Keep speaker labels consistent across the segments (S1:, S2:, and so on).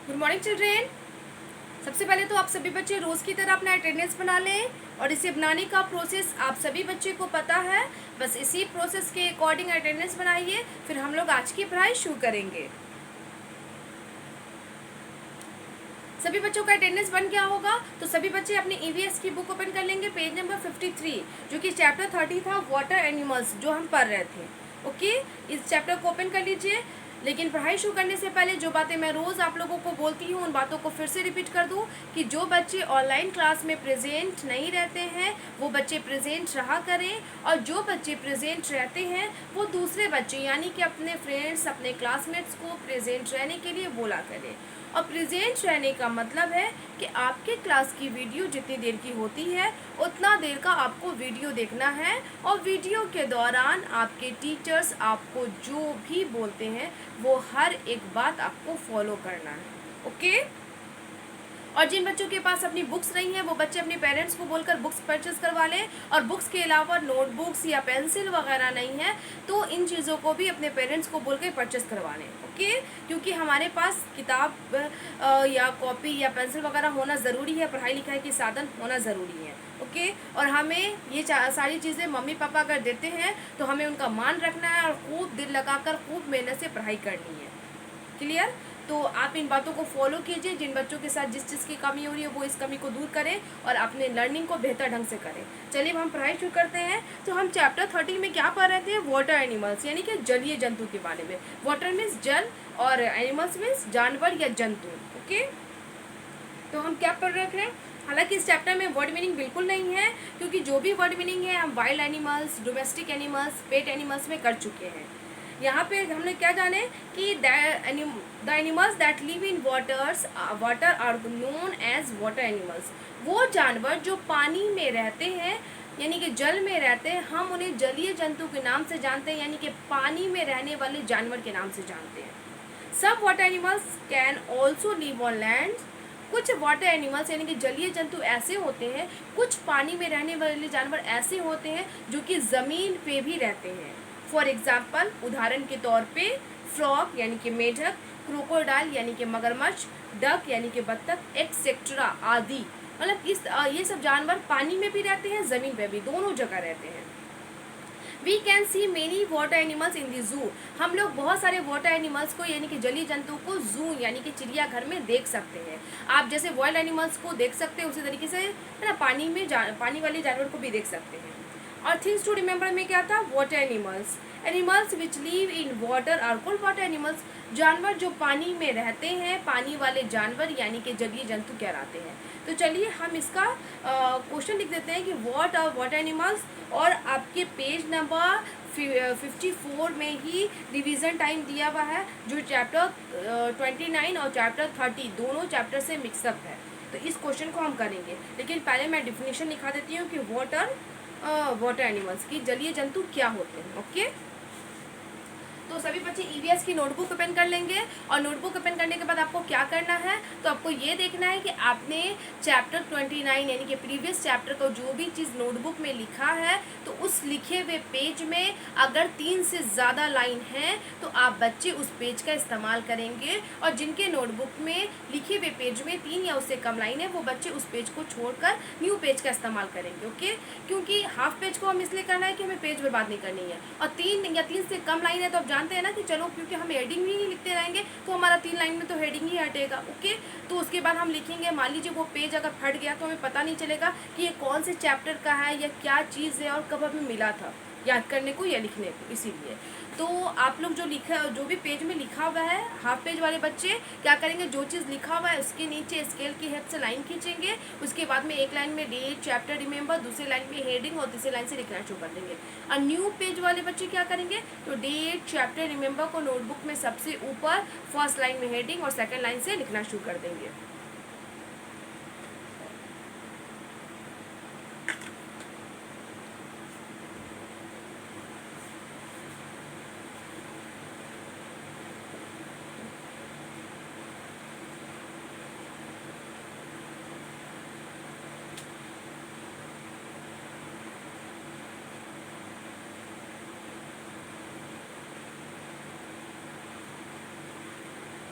S1: Good morning children. सबसे पहले तो आप सभी बच्चे रोज़ की तरह अपना अटेंडेंस बना लें और इसे बनाने का प्रोसेस आप सभी बच्चे को पता है। बस इसी प्रोसेस के अकॉर्डिंग अटेंडेंस बनाइए, फिर हम लोग आज की पढ़ाई शुरू करेंगे। सभी बच्चों का अटेंडेंस बन गया होगा तो सभी बच्चे अपनी ईवीएस की बुक ओपन कर लेंगे, पेज नंबर 53, जो कि चैप्टर 30 था, वाटर एनिमल्स, जो हम पढ़ रहे थे। ओके, इस चैप्टर को ओपन कर लीजिए। लेकिन पढ़ाई शुरू करने से पहले जो बातें मैं रोज़ आप लोगों को बोलती हूँ उन बातों को फिर से रिपीट कर दूँ कि जो बच्चे ऑनलाइन क्लास में प्रेजेंट नहीं रहते हैं वो बच्चे प्रेजेंट रहा करें, और जो बच्चे प्रेजेंट रहते हैं वो दूसरे बच्चे यानी कि अपने फ्रेंड्स, अपने क्लासमेट्स को प्रेजेंट रहने के लिए बोला करें। और प्रेजेंट रहने का मतलब है कि आपके क्लास की वीडियो जितनी देर की होती है उतना देर का आपको वीडियो देखना है, और वीडियो के दौरान आपके टीचर्स आपको जो भी बोलते हैं वो हर एक बात आपको फॉलो करना है। ओके। और जिन बच्चों के पास अपनी बुक्स नहीं है वो बच्चे अपने पेरेंट्स को बोलकर बुक्स परचेज करवा लें, और बुक्स के अलावा नोटबुक्स या पेंसिल वगैरह नहीं है तो इन चीज़ों को भी अपने पेरेंट्स को बोल के परचेज करवा लें। ओके, क्योंकि हमारे पास किताब या कॉपी या पेंसिल वगैरह होना ज़रूरी है, पढ़ाई लिखाई के साधन होना ज़रूरी है। ओके, और हमें ये सारी चीज़ें मम्मी पापा अगर देते हैं तो हमें उनका मान रखना है और खूब दिल लगाकर खूब मेहनत से पढ़ाई करनी है। क्लियर? तो आप इन बातों को फॉलो कीजिए। जिन बच्चों के साथ जिस चीज़ की कमी हो रही है वो इस कमी को दूर करें और अपने लर्निंग को बेहतर ढंग से करें। चलिए अब हम पढ़ाई शुरू करते हैं। तो हम चैप्टर 30 में क्या पढ़ रहे थे? वाटर एनिमल्स, यानी कि जलीय जंतु के बारे में। वाटर मीन्स जल और एनिमल्स मीन्स जानवर या जंतु। ओके, तो हम क्या पढ़ रहे थे? हालांकि इस चैप्टर में वर्ड मीनिंग बिल्कुल नहीं है, क्योंकि जो भी वर्ड मीनिंग है हम wild animals, domestic animals, pet animals में कर चुके हैं। यहाँ पे हमने क्या जाने कि the animals that live in water are known as water animals. वो जानवर जो पानी में रहते हैं यानी कि जल में रहते हैं, हम उन्हें जलीय जंतु के नाम से जानते हैं, यानी कि पानी में रहने वाले जानवर के नाम से जानते हैं। सब water animals can also live on land. कुछ वाटर एनिमल्स यानी कि जलीय जंतु ऐसे होते हैं, कुछ पानी में रहने वाले जानवर ऐसे होते हैं जो कि ज़मीन पे भी रहते हैं। फॉर एग्जाम्पल, उदाहरण के तौर पे फ्रॉग यानी कि मेढक, क्रोकोडाइल यानी कि मगरमच्छ, डक यानी कि बत्तख, एक्सेट्रा आदि। मतलब ये सब जानवर पानी में भी रहते हैं, ज़मीन पे भी, दोनों जगह रहते हैं। We can see many water animals in the zoo. हम लोग बहुत सारे वाटर एनिमल्स को यानी कि जलीय जंतु को जू यानी कि चिड़ियाघर में देख सकते हैं। आप जैसे वाइल्ड एनिमल्स को देख सकते हैं उसी तरीके से है ना, पानी वाले जानवर को भी देख सकते हैं। और थिंग्स टू रिमेंबर में क्या था? Water animals, animals which live in water are called water animals. जानवर जो पानी में रहते हैं, पानी वाले जानवर यानी कि जलीय जंतु कहलाते हैं। तो चलिए हम इसका क्वेश्चन लिख देते हैं कि व्हाट आर वाटर एनिमल्स, और आपके पेज नंबर 54 में ही रिवीजन टाइम दिया हुआ है, जो चैप्टर 29 और चैप्टर 30 दोनों चैप्टर से मिक्सअप है। तो इस क्वेश्चन को हम करेंगे, लेकिन पहले मैं डिफिनेशन लिखा देती हूँ कि वाटर एनिमल्स की जलीय जंतु क्या होते हैं। ओके, तो सभी बच्चे ईवीएस की नोटबुक ओपन कर लेंगे, और नोटबुक ओपन करने के बाद आपको क्या करना है? तो आपको ये देखना है कि आपने चैप्टर 29 यानी कि प्रीवियस चैप्टर को जो भी चीज़ नोटबुक में लिखा है तो उस लिखे हुए पेज में अगर 3 से ज़्यादा लाइन है तो आप बच्चे उस पेज का इस्तेमाल करेंगे, और जिनके नोटबुक में लिखे हुए पेज में 3 या उससे कम लाइन है वो बच्चे उस पेज को छोड़कर न्यू पेज का इस्तेमाल करेंगे। ओके, क्योंकि हाफ पेज को हम इसलिए करना है कि हमें पेज बर्बाद नहीं करनी है, और 3 से कम लाइन है तो आप जानते हैं ना कि चलो क्योंकि हम हेडिंग ही लिखते रहेंगे तो हमारा 3 लाइन में तो हेडिंग ही हटेगा। ओके, तो उसके बाद हम लिखेंगे, मान लीजिए वो पेज अगर फट गया तो हमें पता नहीं चलेगा कि ये कौन से चैप्टर का है या क्या चीज़ है और कब हमें मिला था याद करने को या लिखने को। इसीलिए तो आप लोग जो भी पेज में लिखा हुआ है, हाफ पेज वाले बच्चे क्या करेंगे? जो चीज़ लिखा हुआ है उसके नीचे स्केल की हेल्प से लाइन खींचेंगे, उसके बाद में एक लाइन में डेट चैप्टर रिमेंबर, दूसरी लाइन में हेडिंग, और तीसरी लाइन से लिखना शुरू कर देंगे। और न्यू पेज वाले बच्चे क्या करेंगे? तो डेट चैप्टर रिमेंबर को नोटबुक में सबसे ऊपर फर्स्ट लाइन में हेडिंग और सेकेंड लाइन से लिखना शुरू कर देंगे।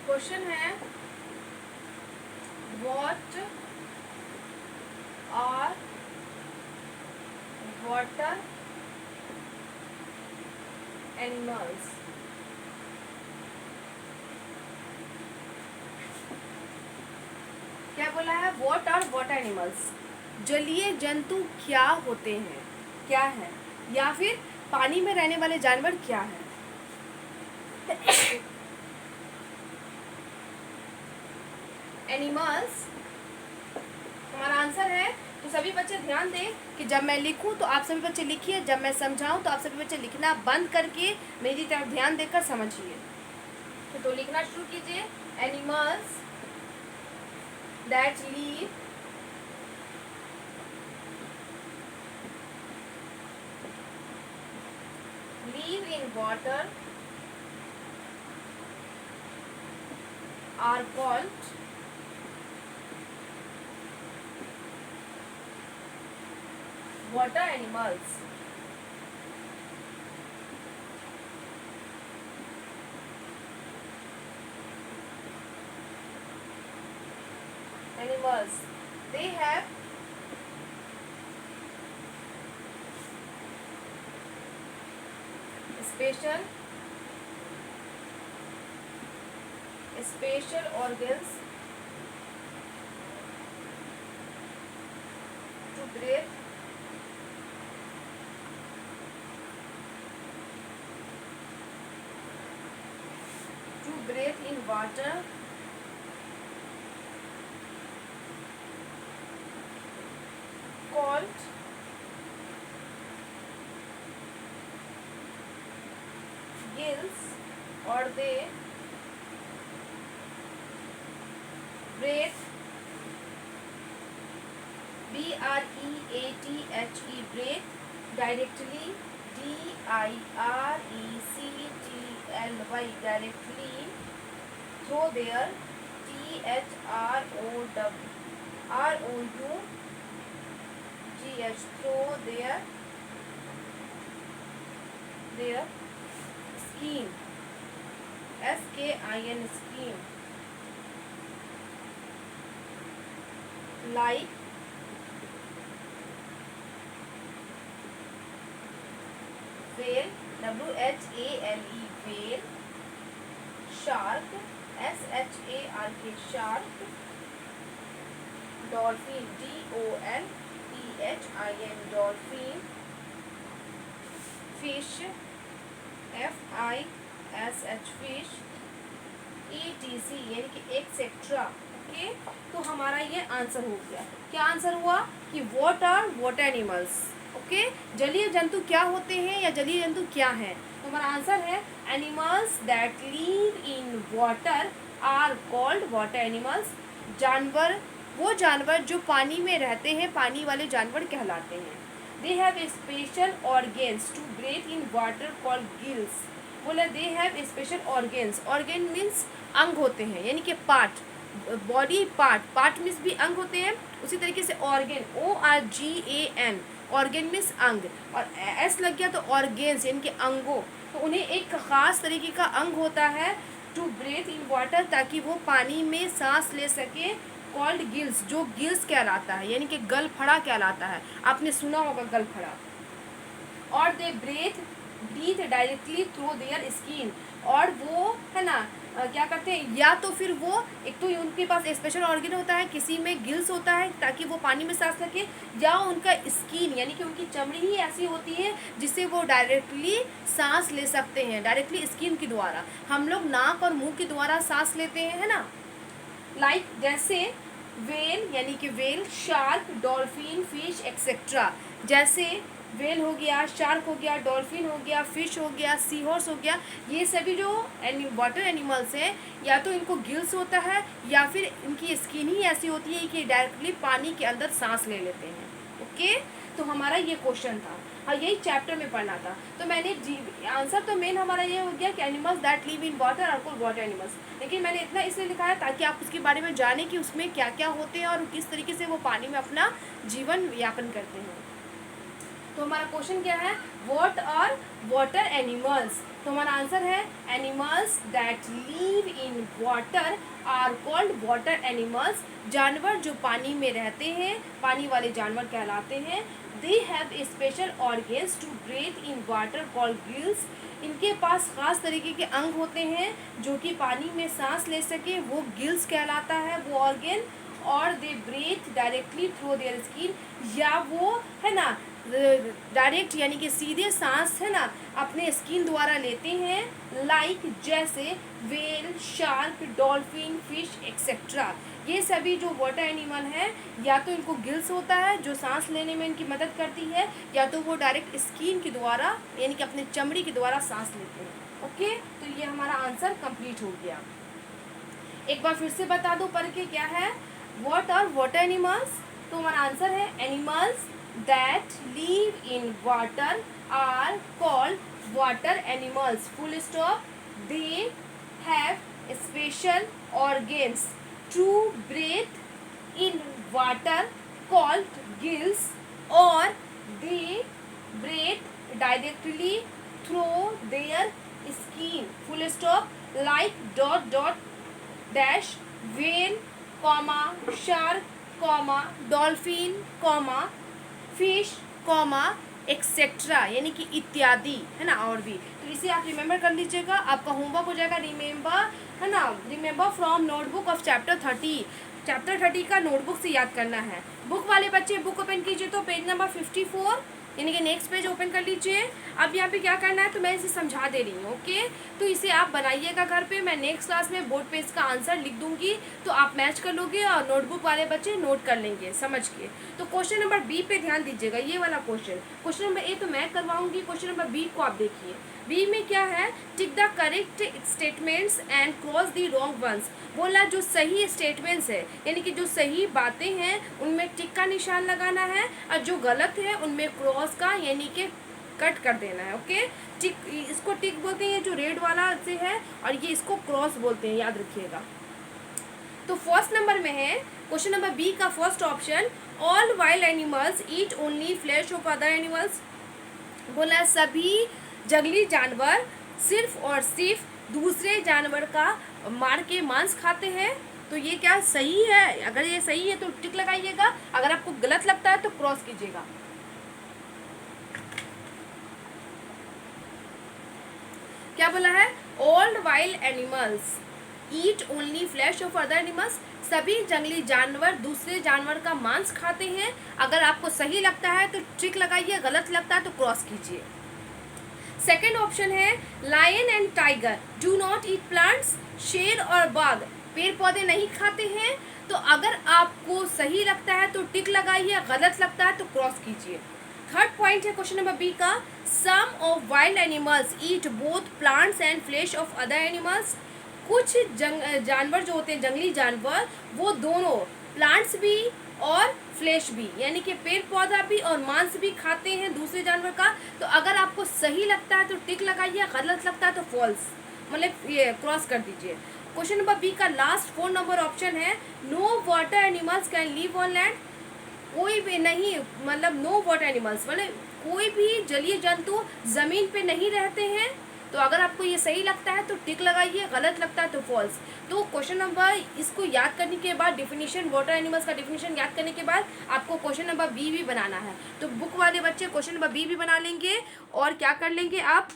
S1: क्वेश्चन है what are water animals? क्या बोला है? व्हाट आर वाटर एनिमल्स, जलीय जंतु क्या होते हैं, क्या है, या फिर पानी में रहने वाले जानवर क्या है। एनिमल्स हमारा आंसर है। तो सभी बच्चे ध्यान दें कि जब मैं लिखूं तो आप सभी बच्चे लिखिए, जब मैं समझाऊं तो आप सभी बच्चे लिखना बंद करके मेरी तरफ ध्यान देकर समझिए। तो लिखना शुरू कीजिए। Animals that live in water are called water animals. Animals, they have special organs to breathe, in water, called gills, or they breathe, B-R-E-A-T-H-E, breathe directly, D-I-R-E-C-T-L-Y, directly, through their, T-H-R-O-U-G-H, through their skin, S-K-I-N, skin, like whale, W-H-A-L-E, whale, shark, S-H-A-R-K, shark, dolphin, D-O-L-P-H-I-N, dolphin, fish, F-I-S-H, fish, E-T-C, यानी कि etcetera. Okay, तो हमारा ये answer हो गया। क्या answer हुआ कि what are water animals. Okay, जलीय जंतु क्या होते हैं या जलीय जंतु क्या है। तो हमारा आंसर है animals that live in water are called water animals. जानवर, वो जानवर जो पानी में रहते हैं, पानी वाले जानवर कहलाते हैं। They have special organs to breathe in water called gills. बोला they have special organs, organ means अंग होते हैं, यानी कि part, body part, part means भी अंग होते हैं। उसी तरीके से ऑर्गेन, ORGAN, ऑर्गेन मीन्स अंग, और एस लग गया तो ऑर्गेन्स यानी कि अंगों। तो उन्हें एक खास तरीके का अंग होता है टू ब्रीथ इन वाटर, ताकि वो पानी में सांस ले सके, कॉल्ड गिल्स, जो गिल्स कहलाता है, यानी कि गलफड़ा कहलाता है। आपने सुना होगा गलफड़ा। और they breathe directly through their skin, और वो है ना क्या करते हैं, या तो फिर वो एक तो उनके पास स्पेशल ऑर्गन होता है, किसी में गिल्स होता है ताकि वो पानी में सांस रखे, या उनका स्किन यानी कि उनकी चमड़ी ही ऐसी होती है जिससे वो डायरेक्टली सांस ले सकते हैं, डायरेक्टली स्किन के द्वारा। हम लोग नाक और मुंह के द्वारा सांस लेते हैं, है ना। लाइक जैसे वेल यानी कि well, shark, dolphin, fish etcetera. जैसे वेल हो गया, शार्क हो गया, डॉल्फिन हो गया, फिश हो गया, सी हॉर्स हो गया, ये सभी जो वाटर एनिमल्स हैं, या तो इनको गिल्स होता है या फिर इनकी स्किन ही ऐसी होती है कि डायरेक्टली पानी के अंदर सांस ले लेते हैं। ओके, तो हमारा ये क्वेश्चन था, हाँ यही चैप्टर में पढ़ना था। तो मैंने आंसर तो मेन हमारा ये हो गया कि animals that live in water are called water animals, लेकिन मैंने इतना इसलिए लिखा है ताकि आप उसके बारे में जानें कि उसमें क्या क्या होते हैं और किस तरीके से वो पानी में अपना जीवन यापन करते हैं। तो हमारा क्वेश्चन क्या है, व्हाट आर वाटर एनिमल्स। तो हमारा आंसर है animals that live in water are called water animals. जानवर जो पानी में रहते हैं, पानी वाले जानवर कहलाते हैं। They have a special organs to breathe in water called gills. इनके पास खास तरीके के अंग होते हैं जो कि पानी में सांस ले सके, वो गिल्स कहलाता है वो ऑर्गन। और they breathe directly through their skin, या वो है ना डायरेक्ट यानी कि सीधे सांस है ना अपने स्किन द्वारा लेते हैं। लाइक जैसे well, shark, dolphin, fish etcetera. ये सभी जो वाटर एनिमल हैं, या तो इनको गिल्स होता है जो सांस लेने में इनकी मदद करती है, या तो वो डायरेक्ट स्किन के द्वारा यानी कि अपने चमड़ी के द्वारा सांस लेते हैं। ओके, तो ये हमारा आंसर कंप्लीट हो गया। एक बार फिर से बता दो पढ़ के क्या है। What are water animals? तो हमारा आंसर है animals that live in water are called water animals, full stop. They have special organs to breathe in water called gills, और they breathe directly through their skin, full stop. Like dot dot dash whale, comma shark, comma dolphin, comma fish, comma etcetera, यानी कि इत्यादि, है ना। और भी, तो इसे आप रिमेंबर कर लीजिएगा। आपका होमवर्क हो जाएगा रिमेंबर, है ना, remember from notebook of chapter 30। Chapter 30 का नोटबुक से याद करना है। बुक वाले बच्चे बुक ओपन कीजिए तो पेज नंबर 54 यानी कि नेक्स्ट पेज ओपन कर लीजिए। अब यहाँ पे क्या करना है, तो मैं इसे समझा दे रही हूँ। ओके, तो इसे आप बनाइएगा घर पे। मैं नेक्स्ट क्लास में बोर्ड पे इसका आंसर लिख दूंगी, तो आप मैच कर लोगे और नोटबुक वाले बच्चे नोट कर लेंगे समझ के। तो क्वेश्चन नंबर बी पे ध्यान दीजिएगा, ये वाला क्वेश्चन। क्वेश्चन नंबर ए तो मैं करवाऊंगी, क्वेश्चन नंबर बी को आप देखिए। बी में क्या है, tick the correct statements and cross the wrong ones. बोला जो सही स्टेटमेंट्स है यानी कि जो सही बातें हैं उनमें टिक का निशान लगाना है, और जो गलत है उनमें क्रॉस का यानी कि कट कर देना है। ओके, टिक, इसको टिक बोलते हैं जो रेड वाला से है, और ये इसको क्रॉस बोलते हैं, याद रखिएगा। तो फर्स्ट नंबर में है क्वेश्चन नंबर बी का first option, all wild animals eat only flash of other animals. बोला सभी जंगली जानवर सिर्फ और सिर्फ दूसरे जानवर का मार के मांस खाते हैं। तो ये क्या सही है? अगर ये सही है तो टिक लगाइएगा, अगर आपको गलत लगता है तो क्रॉस कीजिएगा। क्या बोला है, all wild animals eat only flash of other animals. सभी जंगली जानवर दूसरे जानवर का मांस खाते हैं। अगर आपको सही लगता है तो टिक लगाइए, गलत लगता है तो क्रॉस कीजिए। सेकेंड ऑप्शन है, lion and tiger do not eat plants. शेर और बाघ पेड़ पौधे नहीं खाते हैं। तो अगर आपको सही लगता है तो टिक लगाइए, गलत लगता है तो क्रॉस कीजिए। थर्ड पॉइंट है क्वेश्चन नंबर बी का, some of wild animals eat both plants and flesh of other animals. कुछ जानवर जो होते हैं जंगली जानवर, वो दोनों प्लांट्स भी और फ्लैश भी यानी कि पेड़ पौधा भी और मांस भी खाते हैं दूसरे जानवर का। तो अगर आपको सही लगता है तो टिक लगाइए, गलत लगता है तो फॉल्स मतलब ये क्रॉस कर दीजिए। क्वेश्चन नंबर बी का लास्ट 4 नंबर ऑप्शन है, no water animals can live on land. कोई भी नहीं, मतलब नो वाटर एनिमल्स मतलब कोई भी जलीय जंतु जमीन पे नहीं रहते हैं। तो अगर आपको ये सही लगता है तो टिक लगाइए, गलत लगता है तो फॉल्स। तो क्वेश्चन नंबर इसको याद करने के बाद डिफिनीशन, वाटर एनिमल्स का डिफिनीशन याद करने के बाद आपको क्वेश्चन नंबर बी भी बनाना है। तो बुक वाले बच्चे क्वेश्चन नंबर बी भी बना लेंगे और क्या कर लेंगे आप,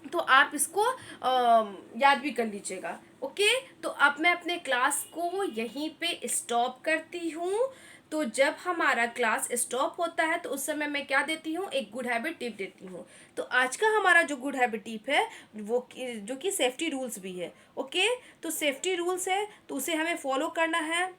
S1: तो आप इसको याद भी कर लीजिएगा। ओके, तो अब मैं अपने क्लास को यहीं पे स्टॉप करती हूँ। तो जब हमारा क्लास स्टॉप होता है तो उस समय मैं क्या देती हूँ, एक गुड हैबिट टिप देती हूँ। तो आज का हमारा जो गुड हैबिट टिप है वो जो कि सेफ्टी रूल्स भी है। ओके, तो सेफ्टी रूल्स है तो उसे हमें फॉलो करना है।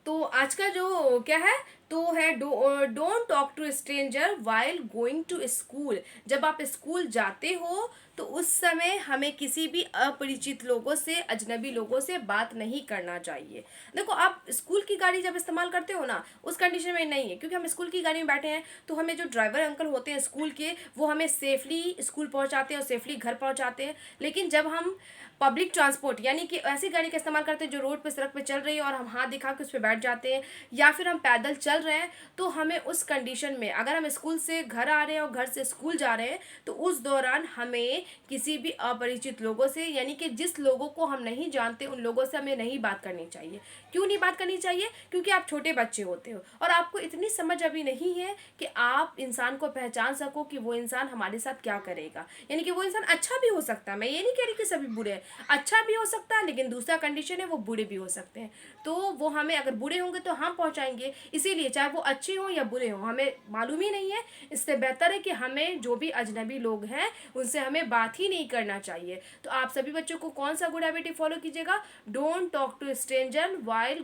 S1: तो आज का जो क्या है तो है don't talk to stranger while going to school. जब आप स्कूल जाते हो तो उस समय हमें किसी भी अपरिचित लोगों से, अजनबी लोगों से बात नहीं करना चाहिए। देखो, आप स्कूल की गाड़ी जब इस्तेमाल करते हो ना, उस कंडीशन में नहीं है, क्योंकि हम स्कूल की गाड़ी में बैठे हैं तो हमें जो ड्राइवर अंकल होते हैं स्कूल के, वो हमें सेफली स्कूल पहुंचाते हैं और सेफली घर पहुंचाते हैं। लेकिन जब हम पब्लिक ट्रांसपोर्ट यानी कि ऐसी गाड़ी का इस्तेमाल करते हैं जो रोड पे, सड़क पे चल रही है और हम हाथ दिखा के उस पर बैठ जाते हैं, या फिर हम पैदल चल चल रहे हैं, तो हमें उस कंडीशन में, अगर हम स्कूल से घर आ रहे हैं और घर से स्कूल जा रहे हैं, तो उस दौरान हमें किसी भी अपरिचित लोगों से, यानी कि जिस लोगों को हम नहीं जानते उन लोगों से हमें नहीं बात करनी चाहिए। क्यों नहीं बात करनी चाहिए? क्योंकि आप छोटे बच्चे होते हो और आपको इतनी समझ अभी नहीं है कि आप इंसान को पहचान सको कि वो इंसान हमारे साथ क्या करेगा। यानी कि वो इंसान अच्छा भी हो सकता है, मैं ये नहीं कह रही कि सभी बुरे हैं, अच्छा भी हो सकता है, लेकिन दूसरा कंडीशन है वो बुरे भी हो सकते हैं। तो वो हमें, अगर बुरे होंगे तो हम पहुंचाएंगे, इसीलिए चाहे वो अच्छे हों या बुरे हों हमें मालूम ही नहीं है। इससे बेहतर है कि हमें जो भी अजनबी लोग हैं उनसे हमें बात ही नहीं करना चाहिए। तो आप सभी बच्चों को कौन सा गुड हैबिट फॉलो कीजिएगा? Don't talk to stranger while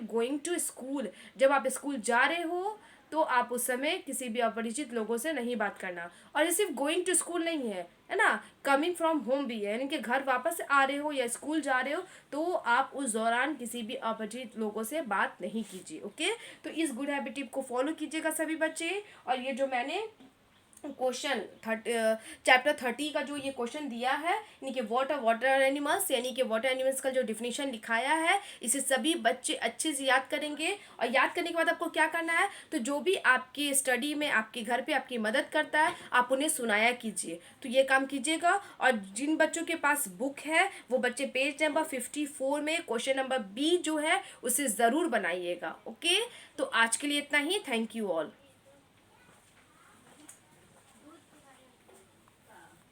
S1: going to school. जब आप स्कूल जा रहे हो तो आप उस समय किसी भी अपरिचित लोगों से नहीं बात करना। और ये सिर्फ गोइंग टू स्कूल नहीं है ना, कमिंग फ्रॉम होम भी है, यानी कि घर वापस आ रहे हो या स्कूल जा रहे हो तो आप उस दौरान किसी भी अपरिचित लोगों से बात नहीं कीजिए। ओके, तो इस गुड हैबिट को फॉलो कीजिएगा सभी बच्चे। और ये जो मैंने क्वेश्चन चैप्टर 30 का जो ये क्वेश्चन दिया है, यानी कि वाटर एनिमल्स, यानी कि वाटर एनिमल्स का जो डिफिनीशन लिखाया है, इसे सभी बच्चे अच्छे से याद करेंगे। और याद करने के बाद आपको क्या करना है, तो जो भी आपकी स्टडी में आपके घर पे आपकी मदद करता है आप उन्हें सुनाया कीजिए। तो ये काम कीजिएगा। और जिन बच्चों के पास बुक है वो बच्चे पेज नंबर 54 में क्वेश्चन नंबर बी जो है उसे ज़रूर बनाइएगा। ओके, तो आज के लिए इतना ही। Thank you all.